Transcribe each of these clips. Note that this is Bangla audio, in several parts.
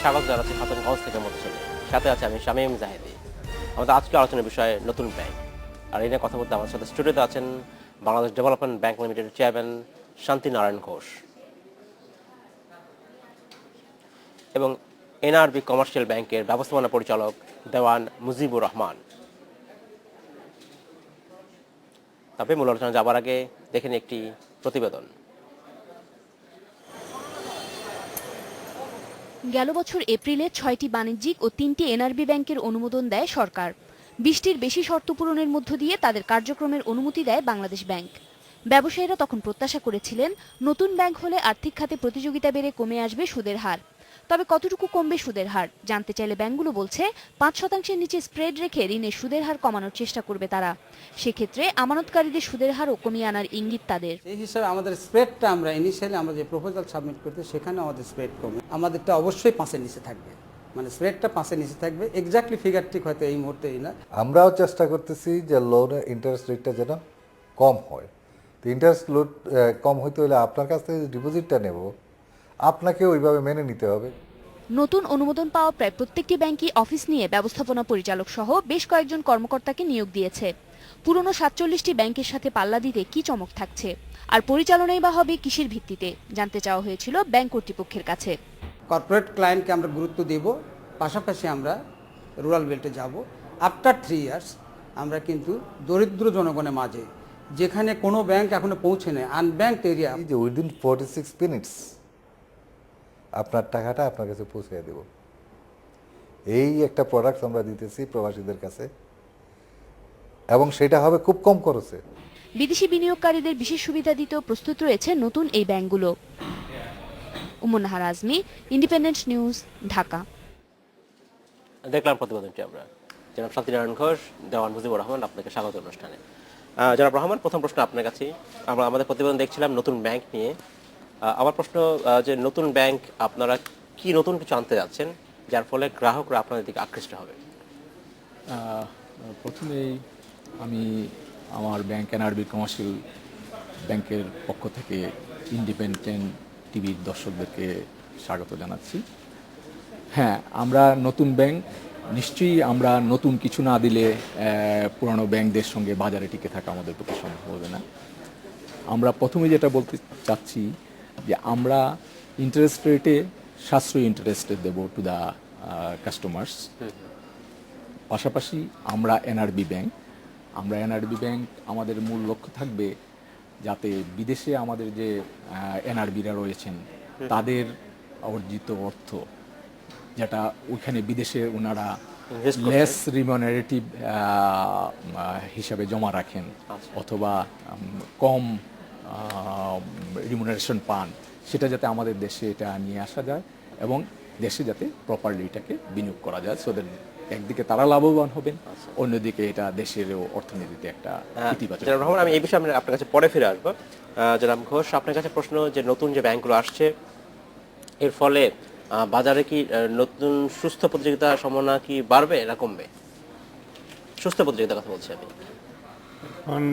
স্বাগত জানাচ্ছি খাতুনগঞ্জ থেকে মধুসূদন, সাথে আছে আমি শামীম জাহেদি। আমাদের আজকে আলোচনার বিষয় নতুন ব্যাংক, আর এই নিয়ে কথা বলতে আমার সাথে স্টুডিওতে আছেন বাংলাদেশ ডেভেলপমেন্ট ব্যাংক লিমিটেডের চেয়ারম্যান শান্তি নারায়ণ ঘোষ এবং এনআরবি কমার্শিয়াল ব্যাংকের ব্যবস্থাপনা পরিচালক দেওয়ান মুজিবুর রহমান। তবে মূল আলোচনা যাবার আগে দেখেন একটি প্রতিবেদন। গেল বছর এপ্রিলে ৬টি বাণিজ্যিক ও ৩টি এনআরবি ব্যাংকের অনুমোদন দেয় সরকার। ২০টির বেশি শর্ত পূরণের মধ্য দিয়ে তাদের কার্যক্রমের অনুমতি দেয় বাংলাদেশ ব্যাংক। ব্যবসায়ীরা তখন প্রত্যাশা করেছিলেন নতুন ব্যাংক হলে আর্থিক খাতে প্রতিযোগিতা বেড়ে কমে আসবে সুদের হার। তবে কতটুকু কমবে সুদের হার জানতে চাইলে ব্যাংকগুলো বলছে ৫% নিচে স্প্রেড রেখে ঋণের সুদের হার কমানোর চেষ্টা করবে তারা। সেক্ষেত্রে আমানতকারীদের সুদের হারও কমিয়ে আনার ইঙ্গিত তাদের। এই হিসাবে আমাদের স্প্রেডটা আমরা ইনিশিয়ালি আমরা যে প্রপোজাল সাবমিট করতে সেখানে আমাদের স্প্রেড কমে, আমাদেরটা অবশ্যই 5-এর নিচে থাকবে, মানে স্প্রেডটা 5-এর নিচে থাকবে। এক্স্যাক্টলি ফিগার ঠিক হয়তো এই মুহূর্তেই না। আমরাও চেষ্টা করতেছি যে লোনের ইন্টারেস্ট রেটটা যেন কম হয়। তো ইন্টারেস্ট লোড কম হইতে হলে আপনার কাছ থেকে ডিপোজিটটা নেব, আপনাকে ওইভাবে মেনে নিতে হবে। নতুন অনুমোদন পাওয়া প্রায় প্রত্যেকটি ব্যাংকই অফিস নিয়ে ব্যবস্থাপনা পরিচালক সহ বেশ কয়েকজন কর্মকর্তাকে নিয়োগ দিয়েছে। পুরনো ৪৭টি ব্যাংকের সাথে পাল্লা দিতে কি চমক থাকছে, আর পরিচালনাই বা হবে কিসের ভিত্তিতে জানতে চাওয়া হয়েছিল ব্যাংক কর্তৃপক্ষের কাছে। কর্পোরেট ক্লায়েন্টকে আমরা গুরুত্ব দেব, পাশাপাশি আমরা রুরাল বেল্টে যাব। আফটার 3 ইয়ার্স আমরা কিন্তু দরিদ্র জনগণের মাঝে, যেখানে কোনো ব্যাংক এখনো পৌঁছে নেই, আনব্যাংকড এরিয়া, যে উইদিন 46 মিনিটস আপনার টাকাটা আপনার কাছে পৌঁছে দেব, এই একটা প্রোডাক্ট আমরা দিতেছি প্রবাসীদের কাছে, এবং সেটা হবে খুব কম খরচে। বিদেশি বিনিয়োগকারীদের বিশেষ সুবিধা দিতেও প্রস্তুত রয়েছে নতুন এই ব্যাংকগুলো। উম্মুন্নাহার আজমি, ইন্ডিপেন্ডেন্ট নিউজ, ঢাকা। দেখলাম প্রতিবেদনটি আমরা। জনাব শান্তি নারায়ণ ঘোষ, দেওয়ান মুজিবুর রহমান, আপনাকে স্বাগত অনুষ্ঠানে। জনাব রহমান, প্রথম প্রশ্ন আপনার কাছে। আমরা আমাদের প্রতিবেদন দেখছিলাম নতুন ব্যাংক নিয়ে। আমার প্রশ্ন যে নতুন ব্যাংক আপনারা কি নতুন কিছু আনতে যাচ্ছেন যার ফলে গ্রাহকরা আপনাদের দিকে আকৃষ্ট হবে? প্রথমেই আমি আমার ব্যাংক এনআরবি কমার্শিয়াল ব্যাংকের পক্ষ থেকে ইন্ডিপেন্ডেন্ট টিভির দর্শকদেরকে স্বাগত জানাচ্ছি। হ্যাঁ, আমরা নতুন ব্যাংক, নিশ্চয়ই আমরা নতুন কিছু না দিলে পুরানো ব্যাংকদের সঙ্গে বাজারে টিকে থাকা আমাদের পক্ষে সম্ভব হবে না। আমরা প্রথমে যেটা বলতে চাচ্ছি যে আমরা ইন্টারেস্ট রেটে সাশ্রয়ী ইন্টারেস্ট দেবো টু দ্য কাস্টমার্স। পাশাপাশি আমরা এনআরবি ব্যাংক আমাদের মূল লক্ষ্য থাকবে যাতে বিদেশে আমাদের যে এনআরবিরা রয়েছেন তাদের অর্জিত অর্থ, যেটা ওইখানে বিদেশে ওনারা লেস রিমুনারেটিভ হিসাবে জমা রাখেন অথবা কম রিমুনারেশন পান, সেটা যাতে আমাদের দেশে এটা নিয়ে আসা যায় এবং দেশে যাতে প্রপারলি এটাকে বিনিয়োগ করা যায়। সো দ্যাট একদিকে তারা লাভবান হবেন, অন্যদিকে এটা দেশেরও অর্থনীতিতে একটা ইতিবাচক। আমি এই বিষয়ে আপনার কাছে পরে ফিরে আসবো। জনাব ঘোষ, আপনার কাছে প্রশ্ন যে নতুন যে ব্যাংকগুলো আসছে এর ফলে বাজারে কি নতুন সুস্থ প্রতিযোগিতার সম্ভাবনা কি বাড়বে না কমবে? সুস্থ প্রতিযোগিতার কথা বলছি আমি। এখন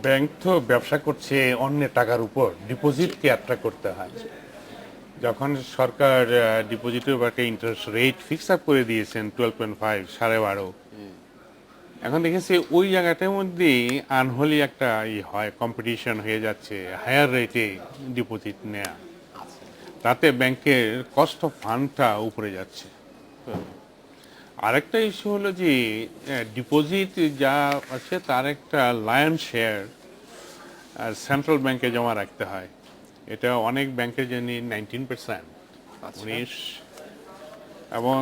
ব্যাংক তো ব্যবসা করছে অন্যের টাকার উপর, ডিপোজিটকে অ্যাট্রাক্ট করতে হয়। যখন সরকার ডিপোজিটের একটা ইন্টারেস্ট রেট ফিক্স আপ করে দিয়েছেন 12.5, 12.5, এখন দেখেছি ওই জায়গাটার মধ্যেই আনহোলি একটা হয়, কম্পিটিশন হয়ে যাচ্ছে হায়ার রেটে ডিপোজিট নেয়া, তাতে ব্যাংকের কস্ট অফ ফান্ডটা উপরে যাচ্ছে। আরেকটা ইস্যু হলো যে ডিপোজিট যা আছে তার একটা লায়ন শেয়ার সেন্ট্রাল ব্যাংকে জমা রাখতে হয়। এটা অনেক ব্যাংকের জন্য 19%, 19, এবং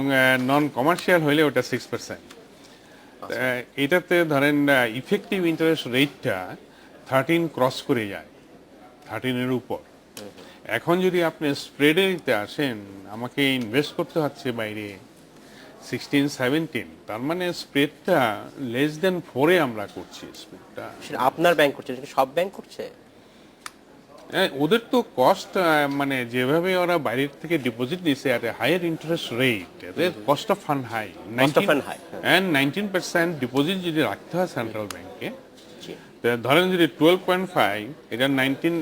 নন কমার্শিয়াল হইলে ওটা 6%। এটাতে ধরেন ইফেক্টিভ ইন্টারেস্ট রেটটা 13 ক্রস করে যায়, 13-এর উপর। এখন যদি আপনি স্প্রেডে নিতে আসেন, আমাকে ইনভেস্ট করতে হচ্ছে বাইরে 16-17, তার মানে স্প্রেডটা লেস দেন 4-এ আমরা করছি। স্প্রেডটা আপনার ব্যাংক করছে, সব ব্যাংক করছে? ওদের তো কস্ট মানে যেভাবে ওরা বাইরের থেকে ডিপোজিট নিচ্ছে at a higher interest rate, এদের cost of fund high, Cost of fund high, হ্যাঁ। অ্যান্ড 19% ডিপোজিট যদি রাখতে হয় সেন্ট্রাল ব্যাংকে, জি। ধরেন যদি 12.5 এটা 19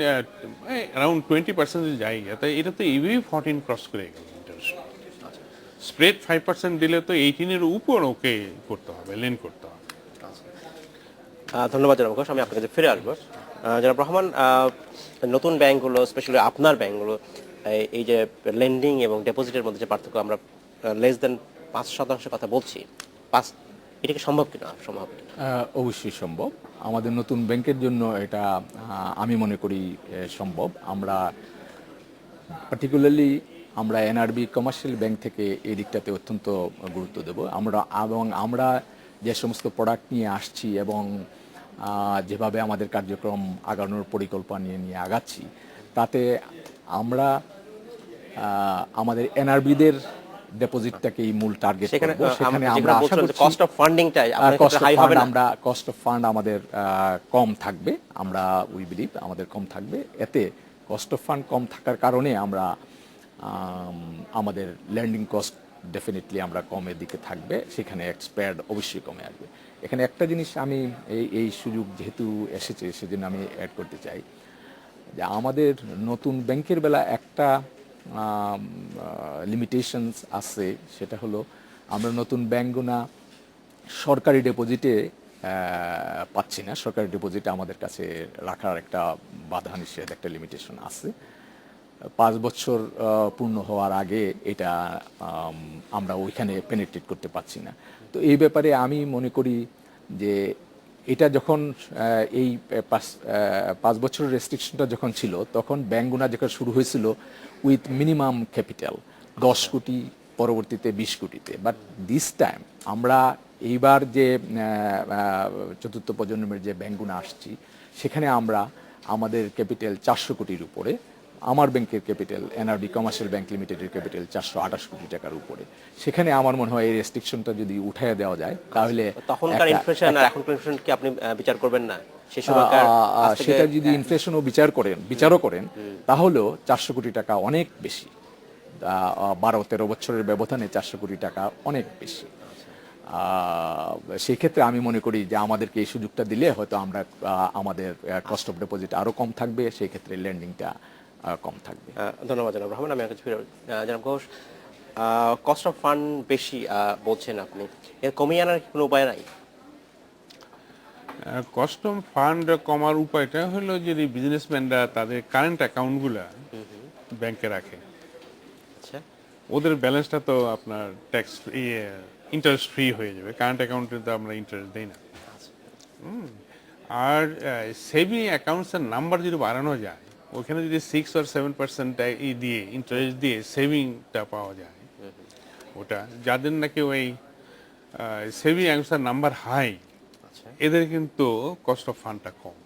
অ্যারাউন্ড 20% যদি যাই, এটা তো ইভি 14 ক্রস করে গেল ইন্টারেস্ট। স্প্রেড 5% দিলে তো 18 এর উপর ওকে করতে হবে, লেন করতে হবে। ধন্যবাদ জনাব ঘোষ, আমি আপনার কাছে ফিরে আসবো। জনাব রহমান, নতুন ব্যাংকগুলো, স্পেশালি আপনার ব্যাংকগুলো, এই যে লেন্ডিং এবং ডেপোজিটের মধ্যে যে পার্থক্য, আমরা লেস দেন 5% কথা বলছি, এটা কি সম্ভব কিনা? সম্ভব কিনা? অবশ্যই সম্ভব। আমাদের নতুন ব্যাংকের জন্য এটা আমি মনে করি সম্ভব। আমরা পার্টিকুলারলি আমরা এনআরবি কমার্শিয়াল ব্যাংক থেকে এই দিকটাতে অত্যন্ত গুরুত্ব দেব। আমরা যে সমস্ত প্রোডাক্ট নিয়ে আসছি এবং যেভাবে আমাদের কার্যক্রম আগানোর পরিকল্পনা নিয়ে আগাচ্ছি, তাতে আমরা আমাদের এনআরবিদের ডেপোজিটটাকেই মূল টার্গেট করব। সেখানে আমরা আশা করছি কস্ট অফ ফান্ডিংটা আপনার ক্ষেত্রে হাই হবে না। আমরা কস্ট অফ ফান্ড আমাদের কম থাকবে, আমরা উই বিলিভ আমাদের কম থাকবে। এতে কস্ট অফ ফান্ড কম থাকার কারণে আমরা আমাদের ল্যান্ডিং কস্ট ডেফিনেটলি আমরা কমের দিকে থাকবে, সেখানে এক্সপায়ার্ড অবশ্যই কমে আসবে। এখানে একটা জিনিস আমি এই সুযোগ যেহেতু এসেছে সেজন্য আমি অ্যাড করতে চাই যে আমাদের নতুন ব্যাংকের বেলা একটা লিমিটেশনস আছে, সেটা হলো আমরা নতুন ব্যাংকগুনা সরকারি ডিপোজিটে পাচ্ছি না। সরকারি ডিপোজিটে আমাদের কাছে রাখার একটা বাধা নিষেধ, একটা লিমিটেশন আছে। 5 বছর পূর্ণ হওয়ার আগে এটা আমরা ওইখানে পেনিট্রেট করতে পারছি না। তো এই ব্যাপারে আমি মনে করি যে এটা যখন এই 5 বছরের রেস্ট্রিকশনটা যখন ছিল, তখন ব্যাংকগুনা যখন শুরু হয়েছিল উইথ মিনিমাম ক্যাপিটাল 10 কোটি, পরবর্তীতে 20 কোটিতে। বাট দিস টাইম আমরা এইবার যে চতুর্থ প্রজন্মের যে ব্যাংকগুনা আসছি, সেখানে আমরা আমাদের ক্যাপিটাল 400 কোটির উপরে। আমার ব্যাংকের ক্যাপিটাল, এনআরবি কমার্শিয়াল ব্যাংক লিমিটেডের ক্যাপিটাল 428 কোটি টাকার উপরে। সেখানে আমার মনে হয় এই রেস্ট্রিকশনটা যদি উঠাইয়া দেওয়া যায়, তাহলে তখনকার ইনফ্লেশন আর এখনকার ইনফ্লেশন কি আপনি বিচার করবেন না? সেই সময়কার সেটা যদি ইনফ্লেশনও বিচারও করেন, তাহলেও 400 কোটি টাকা অনেক বেশি। 12-13 বছরের ব্যবধানে 400 কোটি টাকা অনেক বেশি। সেই ক্ষেত্রে আমি মনে করি যে আমাদেরকে এই সুযোগটা দিলে হয়তো আমরা আমাদের কস্ট অফ ডিপোজিট আরও কম থাকবে, সেই ক্ষেত্রে লেন্ডিংটা কম থাকবে। ধন্যবাদ জনাব রহমান, আমি আপনার কাছে ফিরে জনাব ঘোষ, কস্ট অফ ফান্ড বেশি বলছেন আপনি, এর কমিয়ে আনার কোনো উপায় নাই? কস্ট অফ ফান্ড কমার উপায়টা হলো যদি বিজনেসম্যানরা তাদের কারেন্ট অ্যাকাউন্টগুলা ব্যাংকে রাখে, আচ্ছা, ওদের ব্যালেন্সটা তো আপনার ট্যাক্স ইন্টারেস্ট ফ্রি হয়ে যাবে। কারেন্ট অ্যাকাউন্টে তো আমরা ইন্টারেস্ট দিই না। আর সেভিং অ্যাকাউন্টসের নাম্বার যদি বাড়ানো যায়, ওখানে যদি 6 or 7% দিয়ে ইন্টারেস্ট দিয়ে সেভিংটা পাওয়া যায়, ওটা যাদের নাকি ওই সেভিং অ্যাকাউন্টসের নাম্বার হাই, এদের কিন্তু কস্ট অফ ফান্ডটা কম।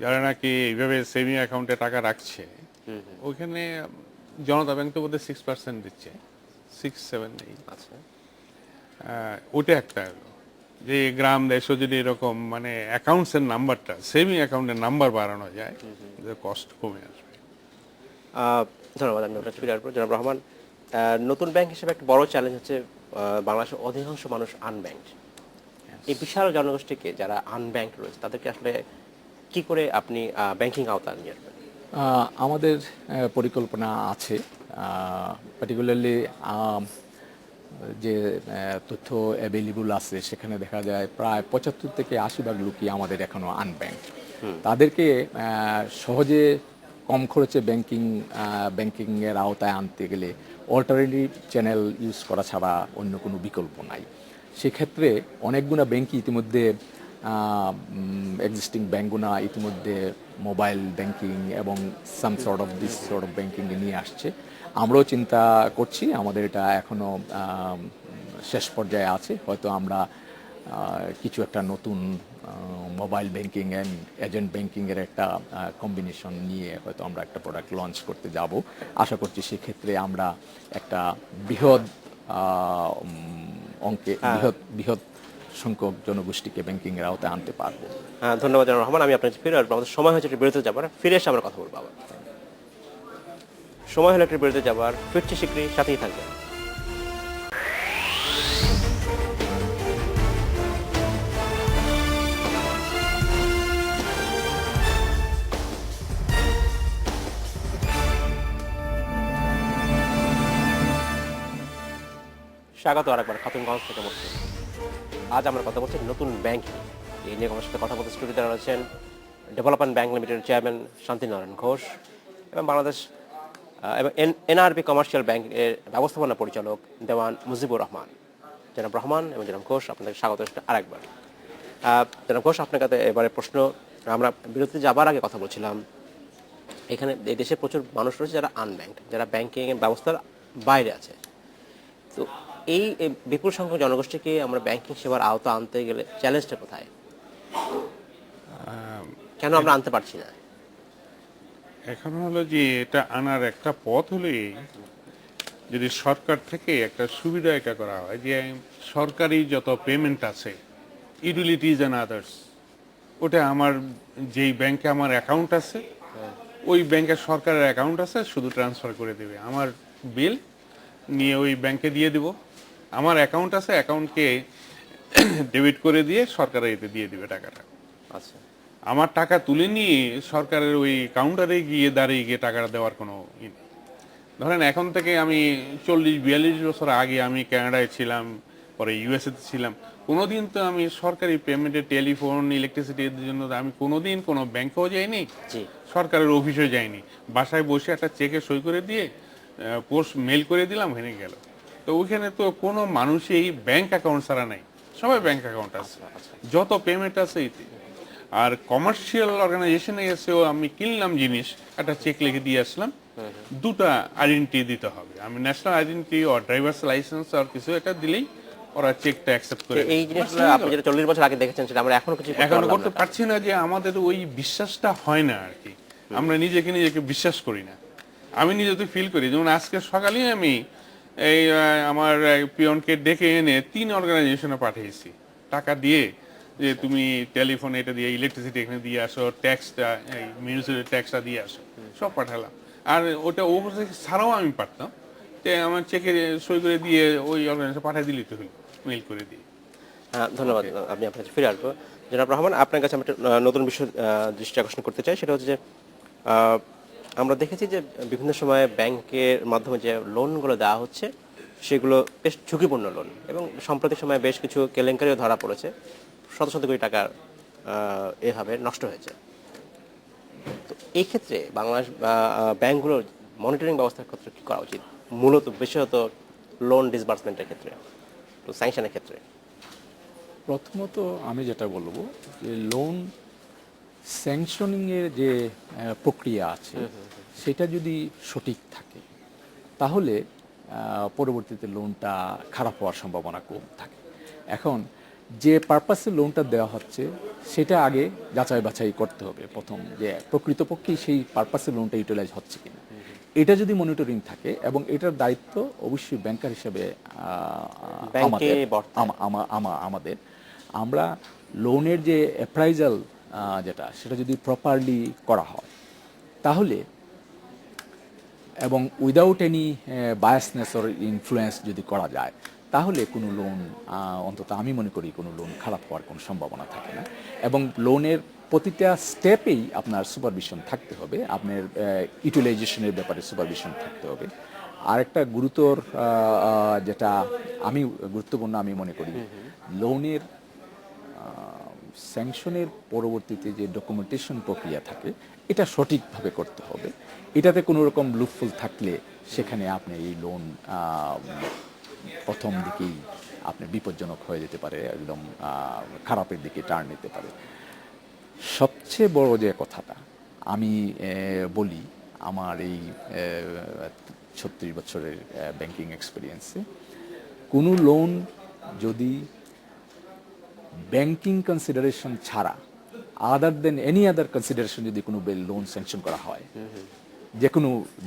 যারা নাকি এইভাবে সেভিং অ্যাকাউন্টে টাকা রাখছে, ওখানে জনতা ব্যাংক তো বোধহয় 6% দিচ্ছে, 6-7 নেই। আচ্ছা, ওটা একটা হলো যে গ্রাম দেশে যদি এরকম মানে অ্যাকাউন্টসের নাম্বারটা, সেভিং অ্যাকাউন্টের নাম্বার বাড়ানো যায়, কস্ট কমে আসবে। ধন্যবাদ, আমি আপনার ফিরে আসবো। জনাব রহমান, নতুন ব্যাংক হিসেবে একটা বড় চ্যালেঞ্জ হচ্ছে বাংলাদেশের অধিকাংশ মানুষ আনব্যাংকড। এই বিশাল জনগোষ্ঠীকে যারা আনব্যাংকড রয়েছে, তাদেরকে আসলে কি করে আপনি ব্যাংকিং আওতায় নিয়ে আসবেন? আমাদের পরিকল্পনা আছে, পার্টিকুলারলি যে তথ্য অ্যাভেলেবল আছে, সেখানে দেখা যায় প্রায় 75-80% লোকই আমাদের এখনো আনব্যাংকড। তাদেরকে সহজে কম খরচে ব্যাংকিংয়ের আওতায় আনতে গেলে অল্টারনেটিভ চ্যানেল ইউজ করা ছাড়া অন্য কোনো বিকল্প নাই। সেক্ষেত্রে অনেকগুলো ব্যাংকই ইতিমধ্যে এক্সিস্টিং ব্যাংকগুলো ইতিমধ্যে মোবাইল ব্যাংকিং এবং সাম সর্ট অফ ব্যাংকিংয়ে নিয়ে আসছে। আমরাও চিন্তা করছি, আমাদের এটা এখনও শেষ পর্যায়ে আছে। হয়তো আমরা কিছু একটা নতুন মোবাইল ব্যাংকিং অ্যান্ড এজেন্ট ব্যাংকিংয়ের একটা কম্বিনেশন নিয়ে হয়তো আমরা একটা প্রোডাক্ট লঞ্চ করতে যাব। আশা করছি সেক্ষেত্রে আমরা একটা বৃহৎ অঙ্কে বৃহৎ সংখ্যক জনগোষ্ঠীকে ব্যাংকিংয়ের আওতায় আনতে পারবো। ধন্যবাদ জনাব রহমান। আমি আপনার কাছে ফিরে আসবো, আমাদের সময় হয়েছে একটু বিরতি যাবার, ফিরে এসে আমরা কথা বলবো আবার। সময় হলো একটু বিরতি যাবার, ফিরছি শীঘ্রই, সাথেই থাকবেন। স্বাগত আরেকবার খাতুনগঞ্জ থেকে বলছি। আজ আমরা কথা বলছি নতুন ব্যাংক নিয়ে। এই নিয়ে আমার সাথে কথা বলতে স্টুডিওতে রয়েছেন ডেভেলপমেন্ট ব্যাংক লিমিটেডের চেয়ারম্যান শান্তিনারায়ণ ঘোষ এবং বাংলাদেশ এবং এনআরবি কমার্শিয়াল ব্যাংকের ব্যবস্থাপনা পরিচালক দেওয়ান মুজিবুর রহমান। জনাব রহমান এবং জনাব ঘোষ, আপনাদের স্বাগত আরেকবার। জনাব ঘোষ, আপনার কাছে এবারে প্রশ্ন, আমরা বিরতিতে যাবার আগে কথা বলছিলাম, এখানে এই দেশে প্রচুর মানুষ রয়েছে যারা আনব্যাংক, যারা ব্যাংকিং ব্যবস্থার বাইরে আছে। তো এই বিপুল সংখ্যক জনগোষ্ঠীকে আমরা ব্যাংকিং সেবার আওতা আনতে গেলে চ্যালেঞ্জটা কোথায়, কেন আমরা আনতে পারছি না? এখন হলো যে এটা আনার একটা পথ হলো এই, যদি সরকার থেকে একটা সুবিধা এটা করা হয় যে সরকারি যত পেমেন্ট আছে, ইউটিলিটিজ অ্যান্ড আদার্স, ওটা আমার যেই ব্যাংকে আমার অ্যাকাউন্ট আছে ওই ব্যাংকের সরকারের অ্যাকাউন্ট আছে, শুধু ট্রান্সফার করে দেবে, আমার বিল নিয়ে ওই ব্যাংকে দিয়ে দেব, আমার অ্যাকাউন্ট আছে অ্যাকাউন্টকে ডেবিট করে দিয়ে সরকারের এতে দিয়ে দিবে টাকাটা। আচ্ছা, আমার টাকা তুলে নিয়ে সরকারের ওই কাউন্টারে গিয়ে দাঁড়িয়ে গিয়ে টাকাটা দেওয়ার কোনো ই নেই। ধরেন এখন থেকে আমি 40-42 বছর আগে আমি কানাডায় ছিলাম, পরে ইউএসএতে ছিলাম, কোনোদিন তো আমি সরকারি পেমেন্টের টেলিফোন ইলেকট্রিসিটি এর জন্য আমি কোনোদিন কোনো ব্যাংকেও যাইনি, জি, সরকারের অফিসে যাইনি, বাসায় বসে একটা চেকে সই করে দিয়ে পোস্ট মেল করে দিলাম, হয়ে গেল। তো ওইখানে তো কোনো মানুষই ব্যাংক অ্যাকাউন্ট ছাড়া নাই, সবাই ব্যাংক অ্যাকাউন্ট আছে, যত পেমেন্ট আছে এতে। আর কমার্শিয়াল অর্গানাইজেশনে এসেও আমি কিনলাম জিনিস, একটা চেক লিখে দিয়ে আসলাম, দুটা আইডেন্টি দিতে হবে, আমি ন্যাশনাল আইডেন্টি ও ড্রাইভার্স লাইসেন্স আর কিছু একটা দিলেই ওরা চেকটা অ্যাকসেপ্ট করে। এই জিনিসগুলো আপনি যেটা 40 বছর আগে দেখেছেন সেটা আমরা এখনো কিছু এখনো করতে পারছি না, যে আমাদের ওই বিশ্বাসটা হয় না আর কি, আমরা নিজেকে বিশ্বাস করি না। আমি নিজে তো ফিল করি, যেমন আজকে সকালেই আমি এই আমার পিয়নকে ডেকে এনে 3 অর্গানাইজেশনে পাঠিয়েছি টাকা দিয়ে, যে তুমি টেলিফোন এটা দিয়ে, ইলেকট্রিসিটি এখানে দিয়ে আসো, ট্যাক্সটা এই মিউনিসিপ্যাল ট্যাক্সটা দিয়ে আসো, সব পাঠালাম। আর ওটা ও ছাড়াও আমি পারতাম যে আমার চেকে সই করে দিয়ে ওই অর্গানাইজেশন পাঠিয়ে দিলেই তো হলো, মেইল করে দিয়ে। ধন্যবাদ। আমি আপনার কাছে ফিরে আসবো। জনাব রহমান, আপনার কাছে আমি একটা নতুন বিষয় দৃষ্টি আকর্ষণ করতে চাই, সেটা হচ্ছে যে আমরা দেখেছি যে বিভিন্ন সময়ে ব্যাংকের মাধ্যমে যে লোনগুলো দেওয়া হচ্ছে সেগুলো বেশ ঝুঁকিপূর্ণ লোন, এবং সাম্প্রতিক সময়ে বেশ কিছু কেলেঙ্কারিও ধরা পড়েছে, শত শত কোটি টাকা এভাবে নষ্ট হয়েছে। তো এই ক্ষেত্রে বাংলাদেশ ব্যাংকগুলোর মনিটরিং ব্যবস্থার ক্ষেত্রে কী করা উচিত, মূলত বিশেষত লোন ডিসবার্সমেন্টের ক্ষেত্রে, তো স্যাংশনের ক্ষেত্রে? প্রথমত আমি যেটা বলবো যে লোন স্যাংশনিংয়ের যে প্রক্রিয়া আছে সেটা যদি সঠিক থাকে তাহলে পরবর্তীতে লোনটা খারাপ হওয়ার সম্ভাবনা কম থাকে। এখন যে পারপাসে লোনটা দেওয়া হচ্ছে সেটা আগে যাচাই বাছাই করতে হবে, প্রথম যে প্রকৃতপক্ষেই সেই পারপাসে লোনটা ইউটিলাইজ হচ্ছে কিনা, এটা যদি মনিটরিং থাকে, এবং এটার দায়িত্ব অবশ্যই ব্যাংকার হিসেবে আমাদের আমরা লোনের যে অ্যাপ্রাইজাল যেটা সেটা যদি প্রপারলি করা হয় তাহলে, এবং without any biasness or influence যদি করা যায়, তাহলে কোনো লোন অন্তত আমি মনে করি কোনো লোন খারাপ হওয়ার কোনো সম্ভাবনা থাকে না। এবং লোনের প্রতিটা স্টেপেই আপনার সুপারভিশন থাকতে হবে, আপনার ইউটিলাইজেশনের ব্যাপারে সুপারভিশন থাকতে হবে। আরেকটা গুরুতর যেটা আমি গুরুত্বপূর্ণ আমি মনে করি, লোনের স্যাংশনের পরবর্তীতে যে ডকুমেন্টেশন প্রক্রিয়া থাকে এটা সঠিকভাবে করতে হবে। এটাতে কোনো রকম লুপফুল থাকলে সেখানে আপনি এই লোন প্রথম দিকেই আপনি বিপজ্জনক হয়ে যেতে পারে, একদম খারাপের দিকে টার্ন নিতে পারে। সবচেয়ে বড় যে কথাটা আমি বলি, আমার এই 36 বছরের ব্যাংকিং এক্সপিরিয়েন্সে, কোনো লোন যদি ব্যাংকিং কনসিডারেশন ছাড়া আদার দেন এনি আদার কনসিডারেশন যদি কোনো লোন স্যাংশন করা হয়,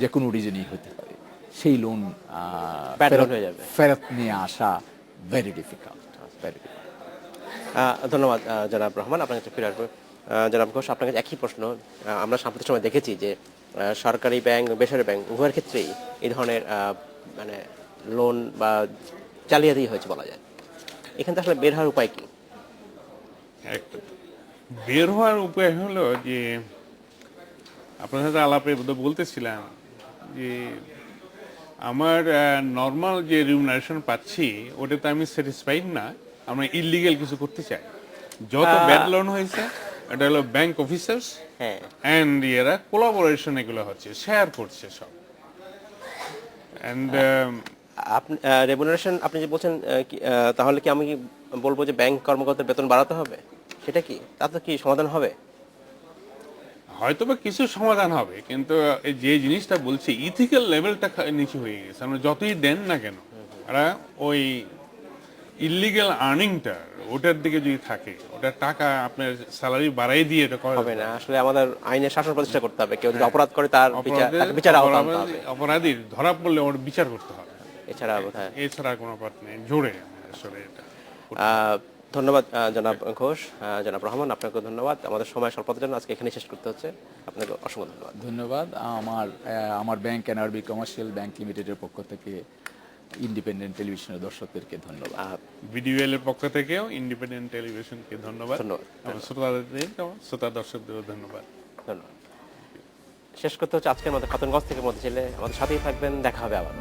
যে কোনো রিজনই হতে পারে, সেই লোন ফেরত নিয়ে আসা ভেরি ডিফিকাল্ট। ধন্যবাদ জনাব রহমান, আপনার কাছে ফিরে আসবো। জনাব ঘোষ, আপনার কাছে একই প্রশ্ন। আমরা সাম্প্রতিক সময় দেখেছি যে সরকারি ব্যাংক, বেসরকারি ব্যাংক উভয়ের ক্ষেত্রেই এই ধরনের মানে লোন বা জালিয়াতি হয়েছে বলা যায়। এখান থেকে আসলে বের হওয়ার উপায় কি? একটা বের হওয়ার উপায় হলো যে আপনার সাথে আলাপে বোধহয় বলতেছিলাম যে আমার নর্মাল যে রিমুনারেশন পাচ্ছি ওটাতে আমি স্যাটিসফাইড না, আমরা ইলিগেল কিছু করতে চাই। যত ব্যাড লোন হয়েছে এটা হলো ব্যাংক অফিসার্স হ্যাঁ, অ্যান্ড এরা কোলাবোরেশন এগুলো হচ্ছে, শেয়ার করছে সব। অ্যান্ড আপনি রেমুনারেশন আপনি যে বলছেন তাহলে কি আমি বলবো যে ব্যাংক কর্মকর্তার বেতন বাড়াতে হবে? সেটা কি, তাতে কি সমাধান হবে? হয়তো বা কিছু সমাধান হবে, কিন্তু এই যে জিনিসটা বলছি ইথিক্যাল লেভেলটা নিচু হয়ে গেছে। আমরা যতই দেন না কেন ওরা ওই ইলিগেল আর্নিংটা ওটার দিকে যদি থাকে, ওটার টাকা আপনার স্যালারি বাড়াই দিয়ে এটা করা হবে না। আসলে আমাদের আইনের শাসন প্রতিষ্ঠা করতে হবে। কেউ যদি অপরাধ করে তার বিচার আওতা আনতে হবে। অপরাধীর ধরা পড়লে ওর বিচার করতে হবে, এছাড়া বোধহয় এছাড়া কোনো পথ নেই। জোরে আসলে এটা ধন্যবাদ জনাব ঘোষ। জনাব রহমান, আপনাকে ধন্যবাদ। আমাদের সময় স্বল্পতার জন্য আজকে এখানে শেষ করতে হচ্ছে। আপনাকে অসংখ্য ধন্যবাদ। ধন্যবাদ। আমার ব্যাংক এনআরবি কমার্শিয়াল ব্যাংক লিমিটেডের পক্ষ থেকে ইন্ডিপেন্ডেন্ট টেলিভিশনের দর্শকদেরকে ধন্যবাদ। ভিডিওএল এর পক্ষ থেকেও ইন্ডিপেন্ডেন্ট টেলিভিশনকে ধন্যবাদ। ধন্যবাদ। আমার শ্রোতা দর্শকদেরও ধন্যবাদ। ধন্যবাদ। শেষ করতে হচ্ছে আজকের মধ্যে খাতুনগঞ্জ থেকে মধ্যে ছেলে। আমাদের সাথেই থাকবেন, দেখা হবে আবার।